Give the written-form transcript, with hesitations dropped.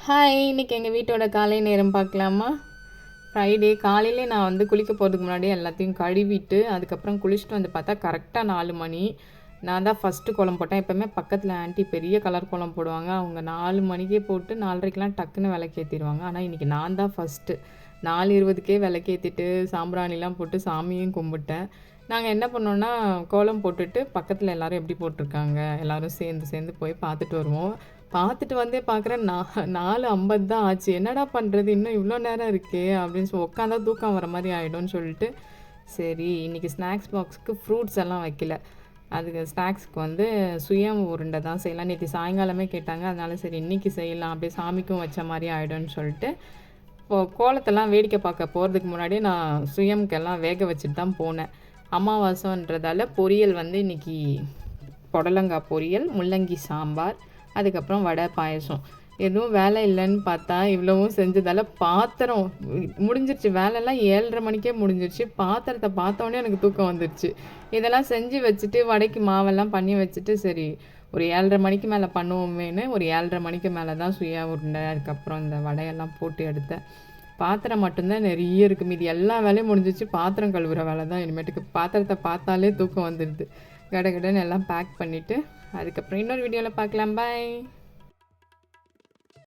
Hi, இன்னைக்கு எங்கள் வீட்டோட காலை நேரம் பார்க்கலாமா? ஃப்ரைடே காலையிலே நான் வந்து குளிக்க போகிறதுக்கு முன்னாடியே எல்லாத்தையும் கழுவிட்டு அதுக்கப்புறம் குளிச்சுட்டு வந்து பார்த்தா கரெக்டாக 4 மணி. நான் தான் ஃபஸ்ட்டு கோலம் போட்டேன். எப்போவுமே பக்கத்தில் ஆன்ட்டி பெரிய கலர் கோலம் போடுவாங்க. அவங்க 4 மணிக்கே போட்டு 4:30க்கெலாம் டக்குன்னு விளக்கேற்றிடுவாங்க. ஆனால் இன்றைக்கி நான் தான் ஃபஸ்ட்டு 4:20க்கே விளக்கேற்றிட்டு சாம்பிராணிலாம் போட்டு சாமியும் கும்பிட்டேன். நாங்கள் என்ன பண்ணோன்னா கோலம் போட்டுட்டு பக்கத்தில் எல்லோரும் எப்படி போட்டிருக்காங்க எல்லோரும் சேர்ந்து சேர்ந்து போய் பார்த்துட்டு வருவோம். பார்த்துட்டு வந்தே பார்க்குறேன் 4:50 தான் ஆச்சு. என்னடா பண்ணுறது, இன்னும் இவ்வளோ நேரம் இருக்கே அப்படின்னு உட்காந்தா தூக்கம் வர மாதிரி ஆகிடும்னு சொல்லிட்டு, சரி இன்றைக்கி ஸ்நாக்ஸ் பாக்ஸுக்கு ஃப்ரூட்ஸ் எல்லாம் வைக்கல. அதுக்கு ஸ்நாக்ஸ்க்கு வந்து சுயம் உருண்டை தான் செய்யலாம். நேற்று சாயங்காலமே கேட்டாங்க, அதனால சரி இன்றைக்கி செய்யலாம், அப்படியே சாமிக்கும் வச்ச மாதிரி ஆகிடும்னு சொல்லிட்டு கோலத்தெல்லாம் வேடிக்கை பார்க்க போகிறதுக்கு முன்னாடியே நான் சுயம்க்கெல்லாம் வேக வச்சுட்டு தான் போனேன். அமாவாசைன்றதால பொரியல் வந்து இன்றைக்கி புடலங்காய் பொரியல், முள்ளங்கி சாம்பார், அதுக்கப்புறம் வடை, பாயசம். எதுவும் வேலை இல்லைன்னு பார்த்தா இவ்வளவும் செஞ்சதால் பாத்திரம் முடிஞ்சிருச்சு. வேலைலாம் 7:30 மணிக்கே முடிஞ்சிருச்சு. பாத்திரத்தை பார்த்தோன்னே எனக்கு தூக்கம் வந்துடுச்சு. இதெல்லாம் செஞ்சு வச்சுட்டு வடைக்கு மாவெல்லாம் பண்ணி வச்சுட்டு சரி ஒரு 7:30 மணிக்கு மேலே பண்ணுவோமேனு ஒரு 7:30 மணிக்கு மேலே தான் சுயா உருண்டை அதுக்கப்புறம் இந்த வடையெல்லாம் போட்டு எடுத்தேன். பாத்திரம் மட்டும்தான் நிறைய இருக்குது. மீதி எல்லா வேலையும் முடிஞ்சிச்சு. பாத்திரம் கழுவுற வேலை தான் இனிமேட்டுக்கு. பாத்திரத்தை பார்த்தாலே தூக்கம் வந்துடுது. கடகடன்னு எல்லாம் பேக் பண்ணிவிட்டு அதுக்கப்புறம் இன்னொரு வீடியோவில் பார்க்கலாம். பாய்.